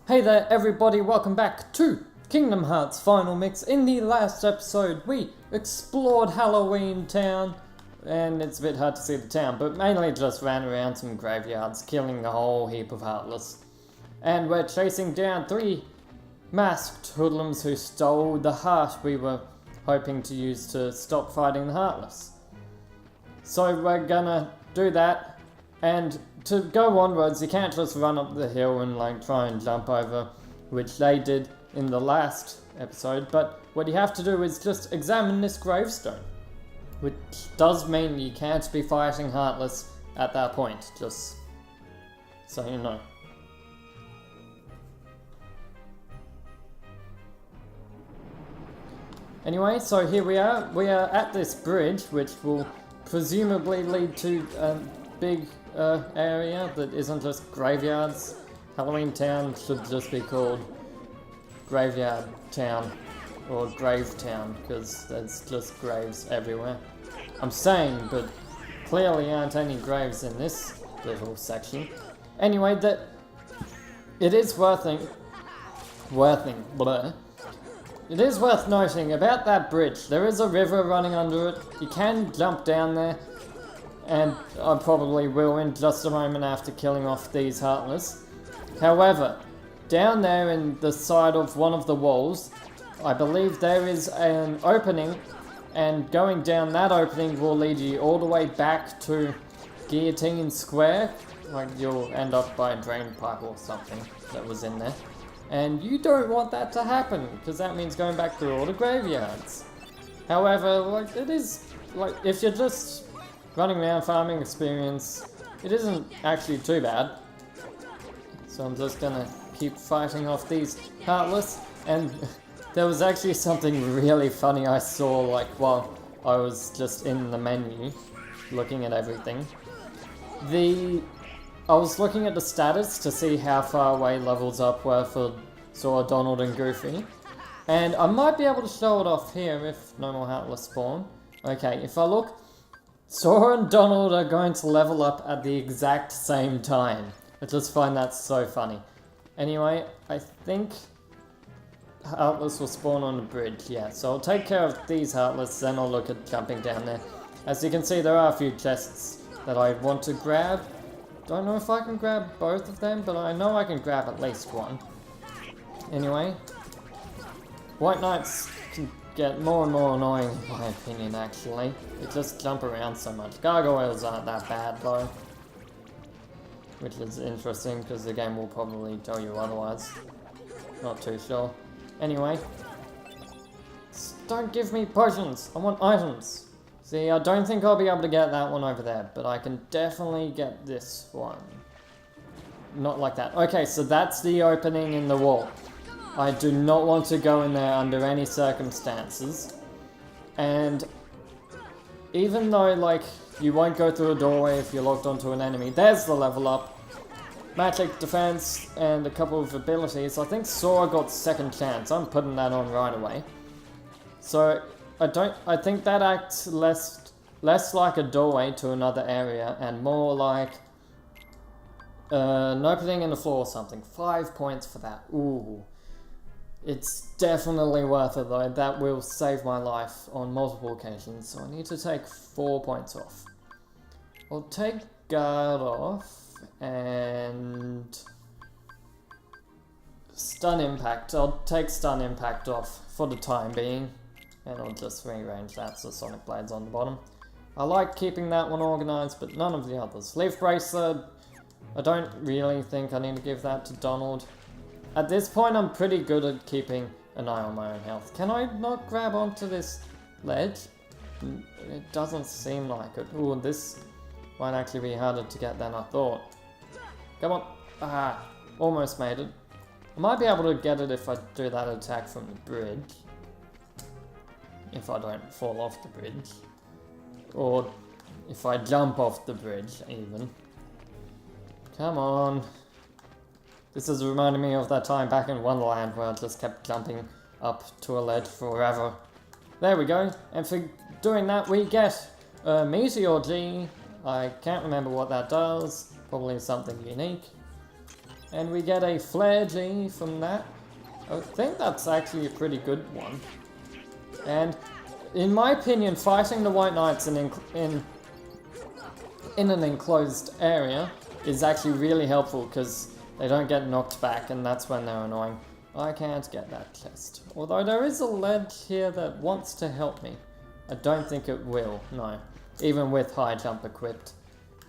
Hey there everybody, welcome back to Kingdom Hearts Final Mix. In the last episode we explored Halloween Town, and it's a bit hard to see the town, but mainly just ran around some graveyards, killing a whole heap of Heartless. And we're chasing down 3 masked hoodlums who stole the heart we were hoping to use to stop fighting the Heartless. So we're gonna do that, and to go onwards, you can't just run up the hill and try and jump over, which they did in the last episode, but what you have to do is just examine this gravestone, which does mean you can't be fighting Heartless at that point, just so you know. Anyway, so here we are at this bridge, which will presumably lead to a big area that isn't just graveyards. Halloween Town should just be called Graveyard Town or Grave Town, because there's just graves everywhere. I'm saying, but clearly aren't any graves in this little section. Anyway, it is worth noting about that bridge. There is a river running under it. You can jump down there, and I probably will in just a moment after killing off these Heartless. However, down there in the side of one of the walls, I believe there is an opening, and going down that opening will lead you all the way back to Guillotine Square. Like, you'll end up by a drain pipe or something that was in there. And you don't want that to happen, because that means going back through all the graveyards. However, it is, if you're just running around farming experience, it isn't actually too bad. So I'm just gonna keep fighting off these Heartless, and there was actually something really funny I saw while I was just in the menu looking at everything. I was looking at the status to see how far away levels up were for Sora, Donald and Goofy, and I might be able to show it off here if no more Heartless spawn. Okay, if I look, Sora and Donald are going to level up at the exact same time. I just find that so funny. Anyway, I think Heartless will spawn on the bridge, yeah. So I'll take care of these Heartless, then I'll look at jumping down there. As you can see, there are a few chests that I want to grab. Don't know if I can grab both of them, but I know I can grab at least one. Anyway, White Knights can get more and more annoying in my opinion, actually. They just jump around so much. Gargoyles aren't that bad though, which is interesting because the game will probably tell you otherwise. Not too sure. Anyway, don't give me potions, I want items. See, I don't think I'll be able to get that one over there, but I can definitely get this one. Not like that. Okay, so that's the opening in the wall. I do not want to go in there under any circumstances. And even though, you won't go through a doorway if you're locked onto an enemy, there's the level up. Magic, defense, and a couple of abilities. I think Sora got second chance. I'm putting that on right away. So I think that acts less like a doorway to another area and more like an opening in the floor or something. 5 points for that. Ooh. It's definitely worth it though. That will save my life on multiple occasions, so I need to take 4 points off. I'll take guard off and stun impact. I'll take stun impact off for the time being. And I'll just rearrange that so Sonic Blade's on the bottom. I like keeping that one organised, but none of the others. Leaf Bracelet, I don't really think I need to give that to Donald. At this point, I'm pretty good at keeping an eye on my own health. Can I not grab onto this ledge? It doesn't seem like it. Ooh, this might actually be harder to get than I thought. Come on. Ah, almost made it. I might be able to get it if I do that attack from the bridge. If I don't fall off the bridge. Or if I jump off the bridge, even. Come on. This is reminding me of that time back in Wonderland where I just kept jumping up to a ledge forever. There we go. And for doing that, we get a Meteor G. I can't remember what that does. Probably something unique. And we get a Flare G from that. I think that's actually a pretty good one. And in my opinion, fighting the White Knights in an enclosed area is actually really helpful because they don't get knocked back, and that's when they're annoying. I can't get that chest. Although there is a ledge here that wants to help me. I don't think it will, no. Even with high jump equipped.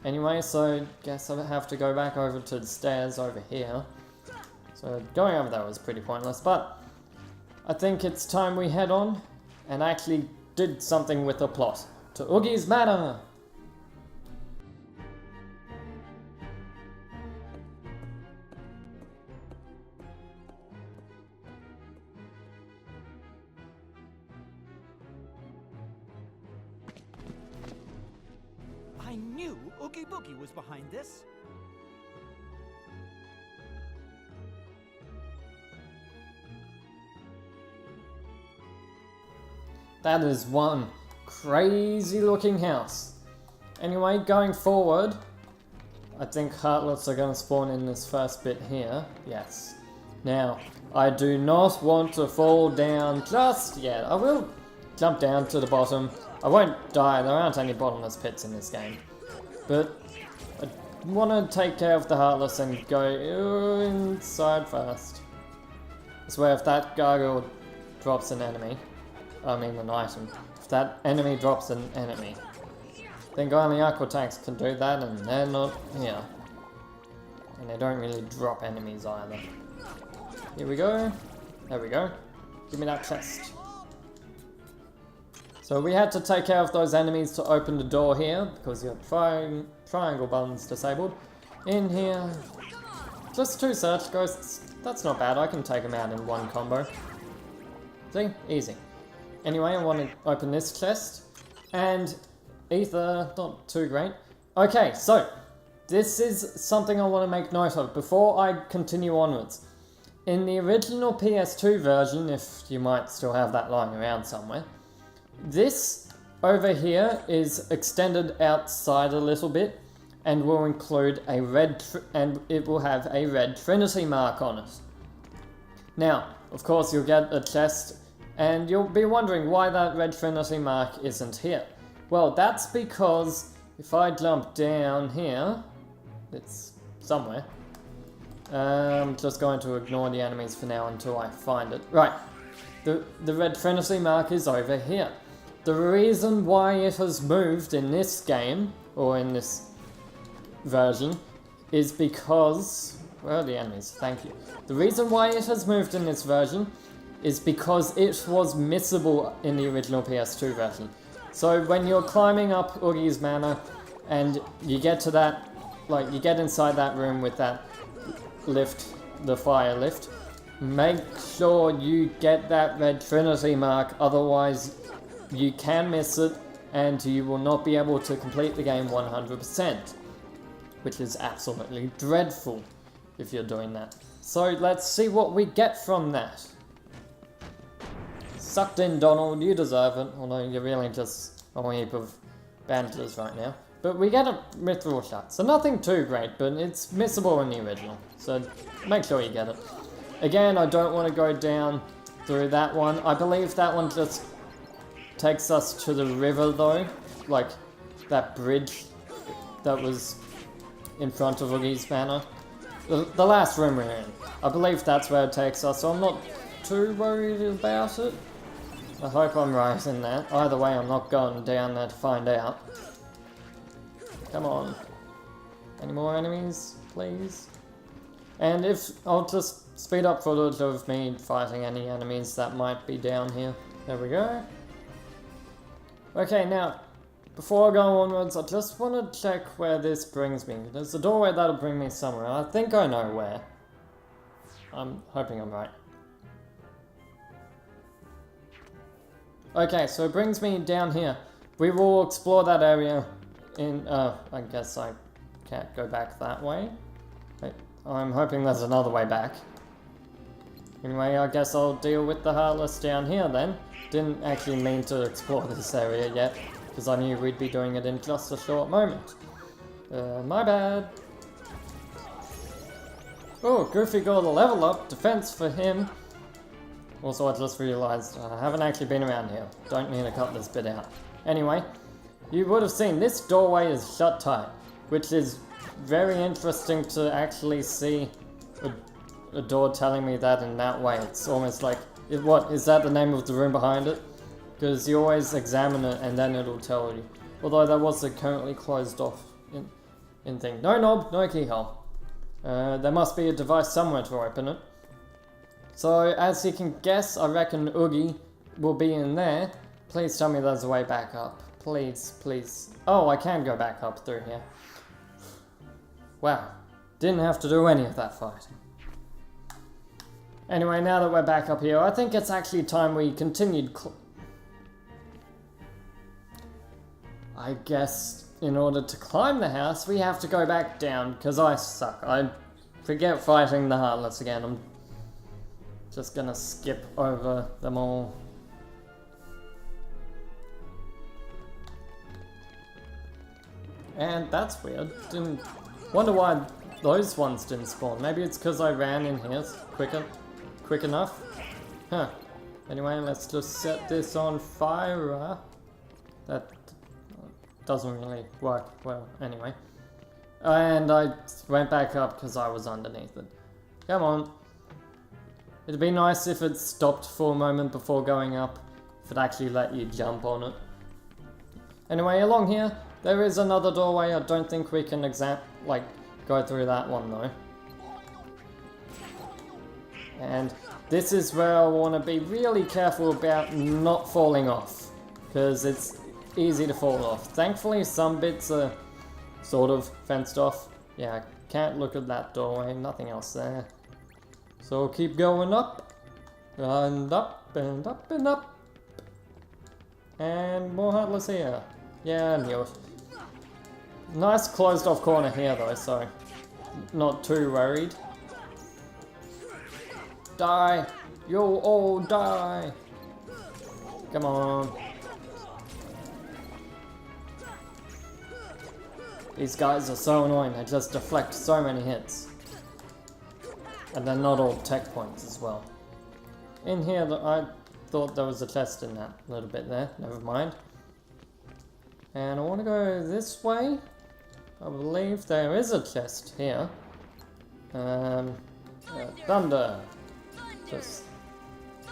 Anyway, so guess I have to go back over to the stairs over here. So going over there was pretty pointless, but I think it's time we head on and actually did something with the plot to Oogie's Manor. I knew Oogie Boogie was behind this. That is one crazy looking house. Anyway, going forward, I think Heartless are going to spawn in this first bit here. Yes. Now, I do not want to fall down just yet. I will jump down to the bottom. I won't die, there aren't any bottomless pits in this game. But I want to take care of the Heartless and go inside first. I swear if that gargoyle drops an enemy, I mean an item, if that enemy drops an enemy, then only Aqua Tanks can do that, and they're not here. And they don't really drop enemies either. Here we go. There we go. Give me that chest. So we had to take care of those enemies to open the door here, because your triangle button's disabled. In here. Just 2 search ghosts. That's not bad, I can take them out in one combo. See? Easy. Anyway, I want to open this chest. And ether, not too great. Okay, so this is something I want to make note of before I continue onwards. In the original PS2 version, if you might still have that lying around somewhere, this over here is extended outside a little bit and will include a red and it will have a red Trinity mark on it. Now, of course, you'll get a chest and you'll be wondering why that red Trinity mark isn't here. Well, that's because if I jump down here, it's somewhere. I'm just going to ignore the enemies for now until I find it. Right, the red Trinity mark is over here. The reason why it has moved in this game, or in this version, is because... Where are the enemies? Thank you. The reason why it has moved in this version is because it was missable in the original PS2 version. So when you're climbing up Oogie's Manor and you get to that, like you get inside that room with that lift, the fire lift, make sure you get that red Trinity mark, otherwise you can miss it and you will not be able to complete the game 100%, which is absolutely dreadful if you're doing that. So let's see what we get from that. Sucked in, Donald, you deserve it, although you're really just a heap of bandages right now. But we get a mithril shot, so nothing too great, but it's missable in the original, so make sure you get it. Again, I don't want to go down through that one. I believe that one just takes us to the river though, like that bridge that was in front of Oogie's Manor. The last room we're in. I believe that's where it takes us, so I'm not too worried about it. I hope I'm right in that. Either way, I'm not going down there to find out. Come on. Any more enemies, please? And if... I'll just speed up footage of me fighting any enemies that might be down here. There we go. Okay, now, before I go onwards, I just want to check where this brings me. There's a doorway that'll bring me somewhere. I think I know where. I'm hoping I'm right. Okay, so it brings me down here. We will explore that area in... I guess I can't go back that way. Wait, I'm hoping there's another way back. Anyway, I guess I'll deal with the Heartless down here then. Didn't actually mean to explore this area yet, because I knew we'd be doing it in just a short moment. My bad. Oh, Goofy got a level up. Defense for him. Also, I just realized I haven't actually been around here. Don't need to cut this bit out. Anyway, you would have seen this doorway is shut tight, which is very interesting to actually see a door telling me that in that way. It's almost like, what, is that the name of the room behind it? Because you always examine it and then it'll tell you. Although that was a currently closed off in thing. No knob, no keyhole. There must be a device somewhere to open it. So, as you can guess, I reckon Oogie will be in there. Please tell me there's a way back up. Please, please. Oh, I can go back up through here. Wow. Didn't have to do any of that fight. Anyway, now that we're back up here, I think it's actually time we continued. I guess in order to climb the house, we have to go back down, because I suck. I forget fighting the Heartless again. I'm just gonna skip over them all. And that's weird. Didn't wonder why those ones didn't spawn. Maybe it's because I ran in here quick enough. Huh. Anyway, let's just set this on fire. That doesn't really work well. Anyway, and I went back up because I was underneath it. Come on. It'd be nice if it stopped for a moment before going up, if it actually let you jump on it. Anyway, along here, there is another doorway. I don't think we can go through that one though. And this is where I want to be really careful about not falling off, because it's easy to fall off. Thankfully, some bits are sort of fenced off. Yeah, I can't look at that doorway, nothing else there. So keep going up, and up, and up, and up. And more Heartless here. Yeah, I knew it. Nice closed off corner here though, so not too worried. Die! You'll all die! Come on. These guys are so annoying, they just deflect so many hits. And they're not all tech points as well. In here, I thought there was a chest in that little bit there. Never mind. And I want to go this way. I believe there is a chest here. Thunder. Just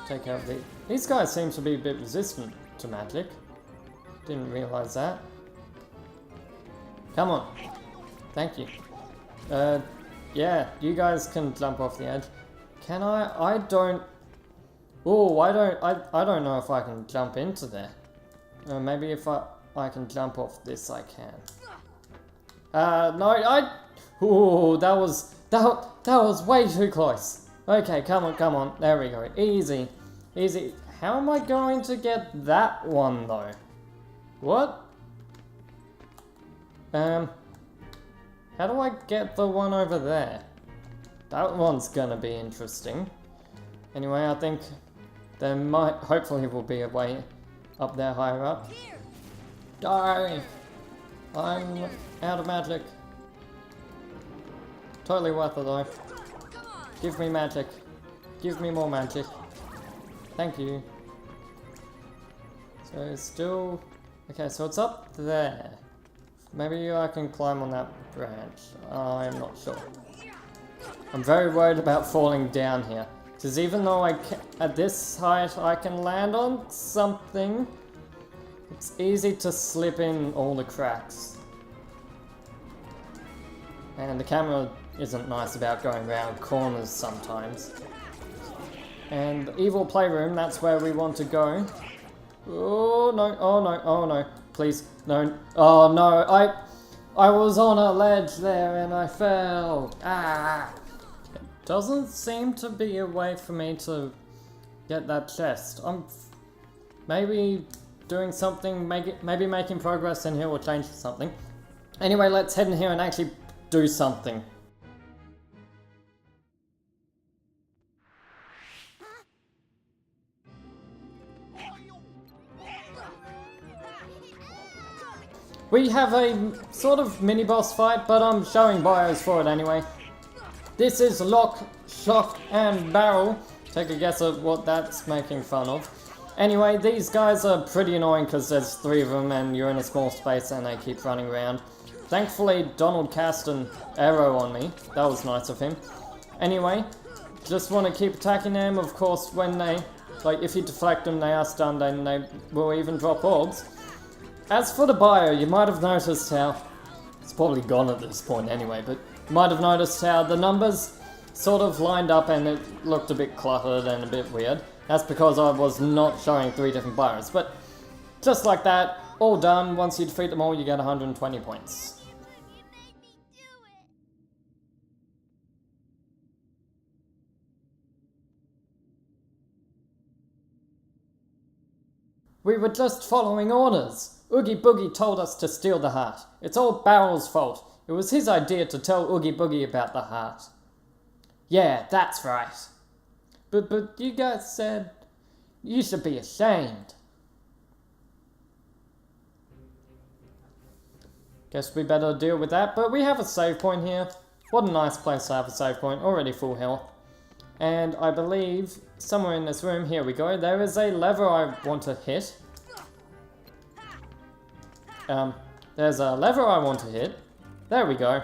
take out these guys seem to be a bit resistant to magic. Didn't realize that. Come on. Thank you. Yeah, you guys can jump off the edge. Can I? I don't. Oh, I don't know if I can jump into there. Maybe if I can jump off this, I can. No, Ooh, that was way too close. Okay, come on. There we go. Easy. How am I going to get that one though? What? How do I get the one over there? That one's gonna be interesting. Anyway, I think there hopefully will be a way up there higher up. Die! I'm out of magic. Totally worth it though. Give me magic. Give me more magic. Thank you. So it's still... Okay, so it's up there. Maybe I can climb on that branch. I'm not sure. I'm very worried about falling down here. Because even though at this height I can land on something, it's easy to slip in all the cracks. And the camera isn't nice about going around corners sometimes. And the evil playroom, that's where we want to go. Oh no, oh no, oh no. Please, no. Oh no, I was on a ledge there and I fell. Ah! It doesn't seem to be a way for me to get that chest. I'm maybe doing something, maybe making progress in here will change something. Anyway, let's head in here and actually do something. We have a sort of mini-boss fight, but I'm showing bios for it anyway. This is lock, shock, and barrel. Take a guess at what that's making fun of. Anyway, these guys are pretty annoying because there's 3 of them and you're in a small space and they keep running around. Thankfully, Donald cast an arrow on me. That was nice of him. Anyway, just want to keep attacking them. Of course, when they, like, if you deflect them, they are stunned and they will even drop orbs. As for the bio, you might have noticed how, it's probably gone at this point anyway, but you might have noticed how the numbers sort of lined up and it looked a bit cluttered and a bit weird. That's because I was not showing 3 different bios, but just like that, all done. Once you defeat them all, you get 120 points. We were just following orders. Oogie Boogie told us to steal the heart. It's all Barrel's fault. It was his idea to tell Oogie Boogie about the heart. Yeah, that's right. But you guys said you should be ashamed. Guess we better deal with that, but we have a save point here. What a nice place to have a save point, already full health. And I believe somewhere in this room, here we go, there is a lever I want to hit. There's a lever I want to hit. There we go.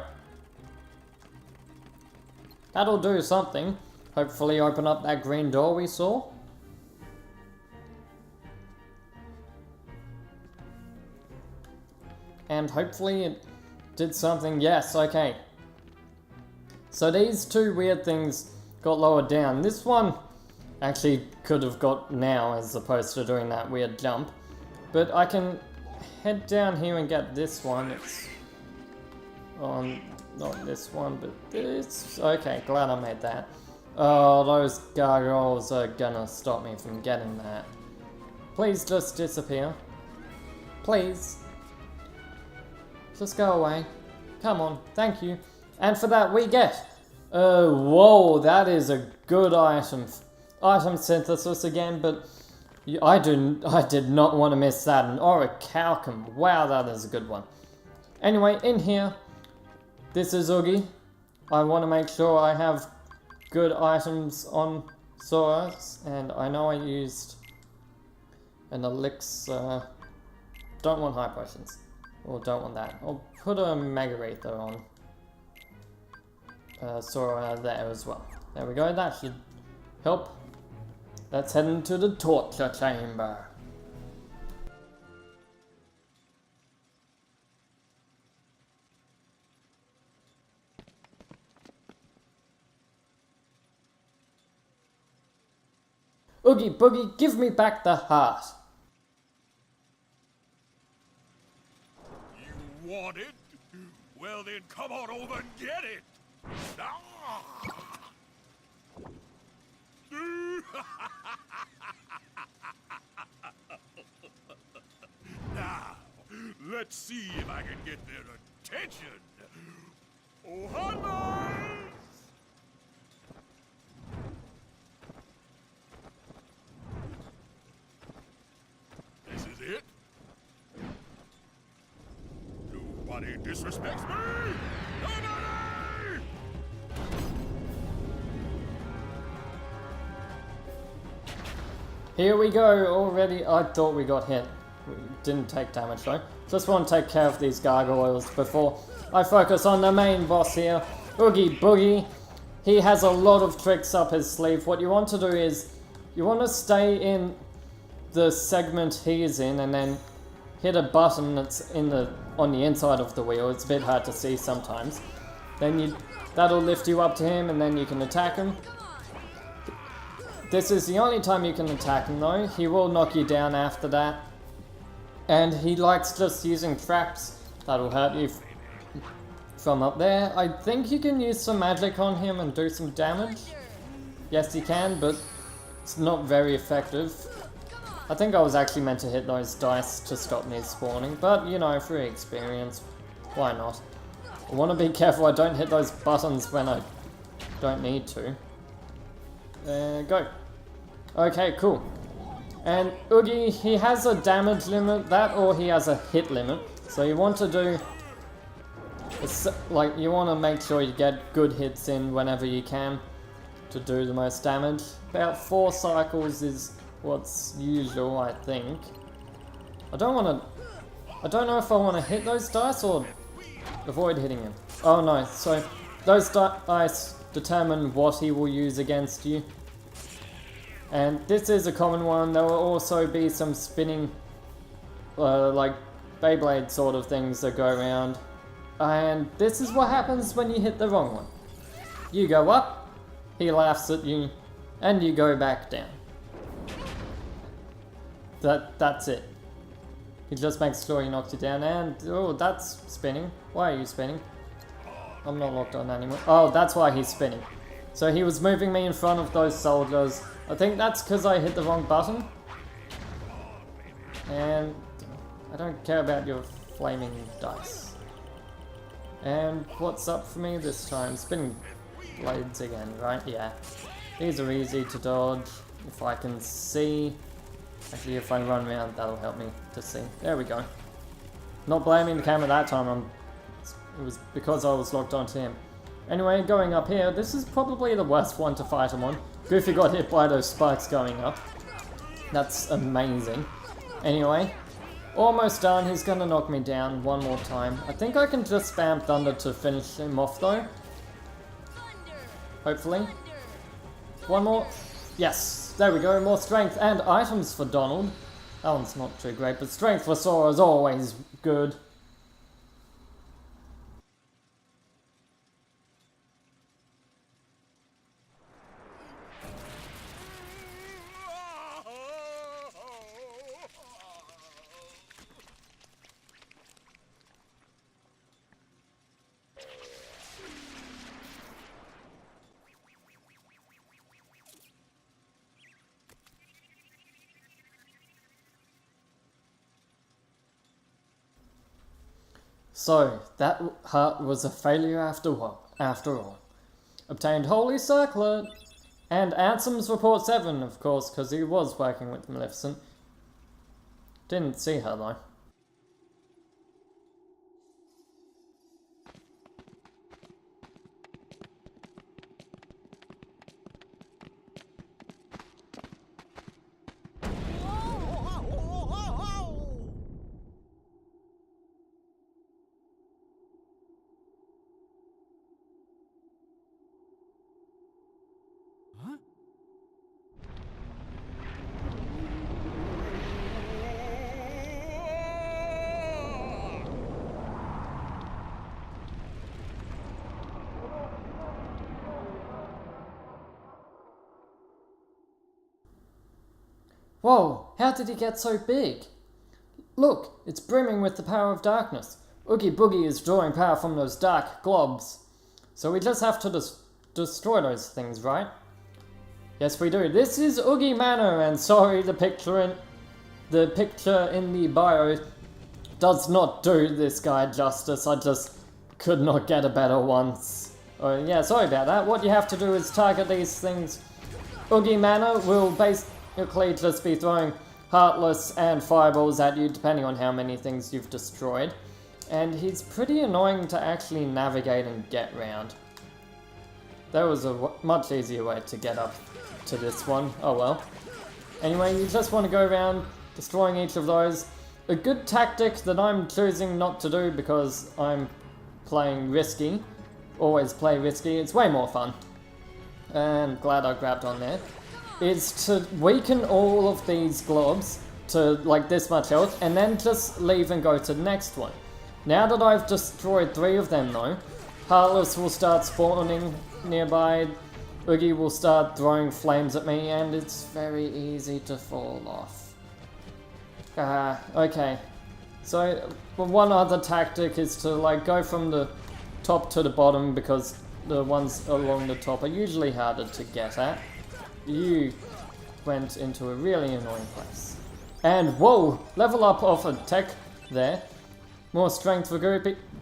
That'll do something. Hopefully open up that green door we saw. And hopefully it did something. Yes, okay. So these 2 weird things got lowered down. This one actually could have got now as opposed to doing that weird jump. But I can head down here and get this one. It's on, not this one, but this. Okay, glad I made that. Oh, those gargoyles are gonna stop me from getting that. Please just disappear. Please. Just go away. Come on, thank you. And for that we get... whoa, that is a good item. Item synthesis again, but I did not want to miss that. An orichalcum. Wow, that is a good one. Anyway, in here, this is Oogie. I want to make sure I have good items on Soros, and I know I used an elixir. Don't want high potions. Or don't want that. I'll put a Mega Ether on Sora there as well. There we go, that should help. Let's head into the torture chamber. Oogie Boogie, give me back the heart. You want it? Well then come on over and get it! Ah! Now, let's see if I can get their attention. Oh, hi, This is it? Nobody disrespects me! Nobody! Here we go, already. I thought we got hit. We didn't take damage though. Just want to take care of these gargoyles before I focus on the main boss here, Oogie Boogie. He has a lot of tricks up his sleeve. What you want to do is, you want to stay in the segment he is in and then hit a button that's on the inside of the wheel. It's a bit hard to see sometimes. Then that'll lift you up to him and then you can attack him. This is the only time you can attack him though. He will knock you down after that. And he likes just using traps that'll hurt you from up there. I think you can use some magic on him and do some damage. Yes, you can, but it's not very effective. I think I was actually meant to hit those dice to stop me spawning, but you know, free experience, why not? I want to be careful I don't hit those buttons when I don't need to. Go. Okay, cool. And Oogie, he has a damage limit, that or he has a hit limit. So you want to do It's, like, you want to make sure you get good hits in whenever you can to do the most damage. About 4 cycles is what's usual, I think. I don't know if I want to hit those dice or avoid hitting him. Oh no, so those dice determine what he will use against you. And this is a common one. There will also be some spinning, like Beyblade sort of things that go around. And this is what happens when you hit the wrong one. You go up, he laughs at you, and you go back down. That's it. He just makes sure he knocks you down, and oh, that's spinning. Why are you spinning? I'm not locked on anymore. Oh, that's why he's spinning. So he was moving me in front of those soldiers. I think that's because I hit the wrong button. And I don't care about your flaming dice. And what's up for me this time? Spinning blades again, right? Yeah. These are easy to dodge. If I can see. Actually, if I run around, that'll help me to see. There we go. Not blaming the camera that time. It was because I was locked onto him. Anyway, going up here, this is probably the worst one to fight him on. Goofy got hit by those spikes going up. That's amazing. Anyway, almost done. He's gonna knock me down one more time. I think I can just spam Thunder to finish him off though. Hopefully. One more. Yes, there we go. More strength and items for Donald. That one's not too great, but strength for Sora is always good. So, that heart was a failure after all. Obtained Holy Circlet! And Ansem's Report 7, of course, because he was working with Maleficent. Didn't see her though. Whoa, how did he get so big? Look, it's brimming with the power of darkness. Oogie Boogie is drawing power from those dark globs. So we just have to destroy those things, right? Yes, we do. This is Oogie Manor, and sorry, the picture in the bio does not do this guy justice. I just could not get a better one. Oh yeah, sorry about that. What you have to do is target these things. Oogie Manor will basically just be throwing Heartless and Fireballs at you, depending on how many things you've destroyed. And he's pretty annoying to actually navigate and get round. There was a much easier way to get up to this one. Oh well. Anyway, you just want to go around destroying each of those. A good tactic that I'm choosing not to do because I'm playing risky. Always play risky, it's way more fun. And glad I grabbed on there. Is to weaken all of these globs to like this much health and then just leave and go to the next one. Now that I've destroyed 3 of them though, Heartless will start spawning nearby, Oogie will start throwing flames at me, and it's very easy to fall off. Okay. So one other tactic is to like go from the top to the bottom, because the ones along the top are usually harder to get at. You went into a really annoying place. And whoa! Level up off a tech there. More strength for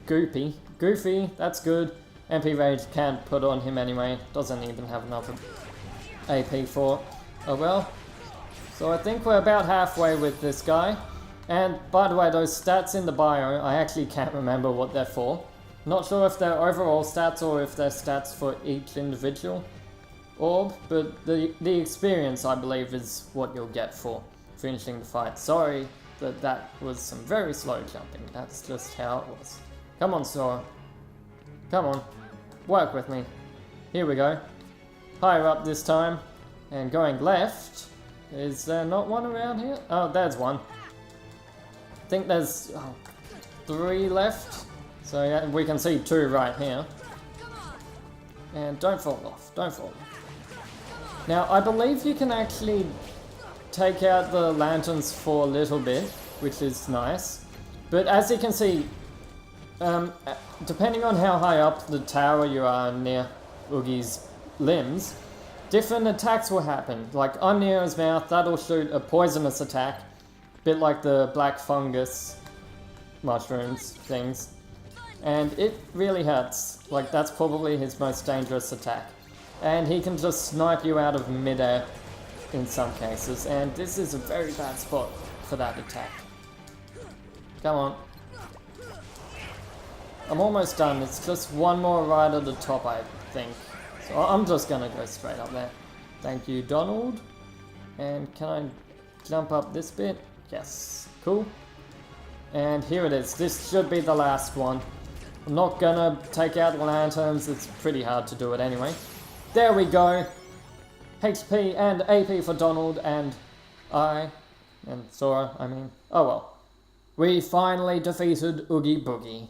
Goofy, that's good. MP Rage can't put on him anyway. Doesn't even have enough AP for it. Oh well. So I think we're about halfway with this guy. And by the way, those stats in the bio, I actually can't remember what they're for. Not sure if they're overall stats or if they're stats for each individual orb, but the experience, I believe, is what you'll get for finishing the fight. Sorry that was some very slow jumping. That's just how it was. Come on, Sora. Come on. Work with me. Here we go. Higher up this time. And going left. Is there not one around here? Oh, there's one. I think there's 3 left. So yeah, we can see 2 right here. And don't fall off. Don't fall off. Now, I believe you can actually take out the lanterns for a little bit, which is nice. But as you can see, depending on how high up the tower you are near Oogie's limbs, different attacks will happen. Like, I'm near his mouth, that'll shoot a poisonous attack, a bit like the black fungus mushrooms things. And it really hurts. Like, that's probably his most dangerous attack. And he can just snipe you out of midair in some cases, and this is a very bad spot for that attack. Come on. I'm almost done. It's just one more right at the top, I think. So I'm just gonna go straight up there. Thank you, Donald. And can I jump up this bit? Yes. Cool. And here it is. This should be the last one. I'm not gonna take out the lanterns. It's pretty hard to do it anyway. There we go. HP and AP for Donald and Sora, I mean. Oh well. We finally defeated Oogie Boogie.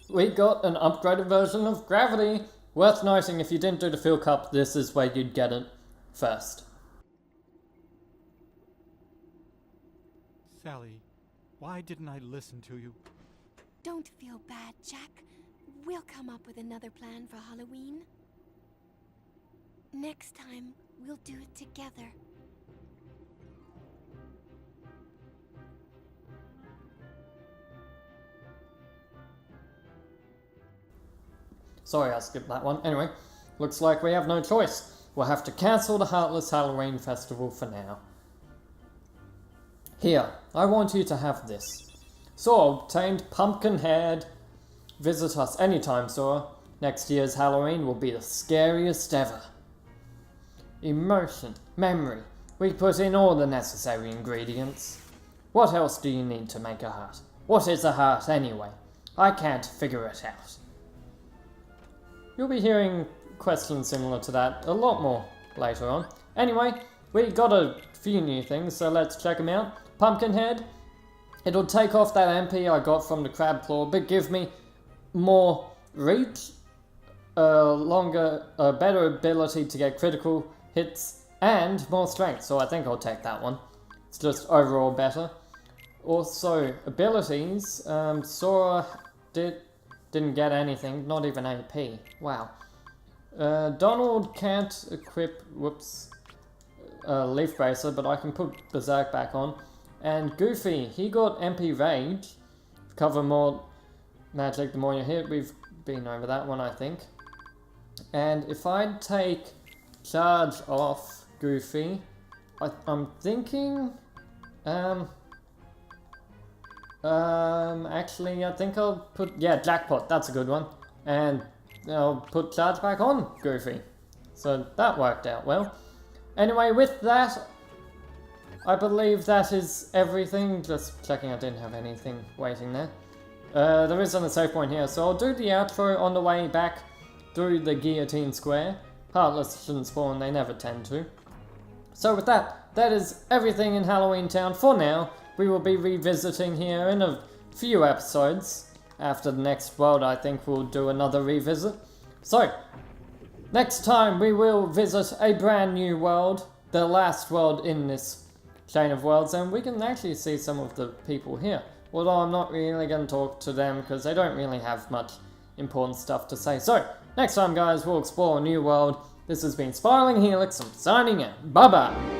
We got an upgraded version of Gravity. Worth noting, if you didn't do the Field Cup, this is where you'd get it first. Sally, why didn't I listen to you? Don't feel bad, Jack. We'll come up with another plan for Halloween. Next time, we'll do it together. Sorry, I skipped that one. Anyway, looks like we have no choice. We'll have to cancel the Heartless Halloween Festival for now. Here, I want you to have this. Sora obtained pumpkin-haired. Visit us anytime, Sora. Next year's Halloween will be the scariest ever. Emotion, memory. We put in all the necessary ingredients. What else do you need to make a heart? What is a heart anyway? I can't figure it out. You'll be hearing questions similar to that a lot more later on. Anyway, we got a few new things, so let's check them out. Pumpkinhead. It'll take off that MP I got from the Crab Claw, but give me more reach, better ability to get critical hits, and more strength, so I think I'll take that one. It's just overall better. Also, abilities, Sora didn't get anything, not even AP. Wow. Donald can't equip, Leaf Bracer, but I can put Berserk back on. And Goofy, he got MP Rage. Cover more magic the more you hit. We've been over that one, I think. And if I take Charge off Goofy, I'm thinking... actually, I think I'll put... Yeah, Jackpot, that's a good one. And I'll put Charge back on Goofy. So that worked out well. Anyway, with that, I believe that is everything. Just checking I didn't have anything waiting there. There isn't a save point here, so I'll do the outro on the way back through the Guillotine Square. Heartless shouldn't spawn, they never tend to. So with that, that is everything in Halloween Town for now. We will be revisiting here in a few episodes. After the next world, I think we'll do another revisit. So, next time we will visit a brand new world, the last world in this chain of worlds, and we can actually see some of the people here. Although I'm not really going to talk to them because they don't really have much important stuff to say. So, next time guys, we'll explore a new world. This has been Spiraling Helix, I'm signing out. Bye bye!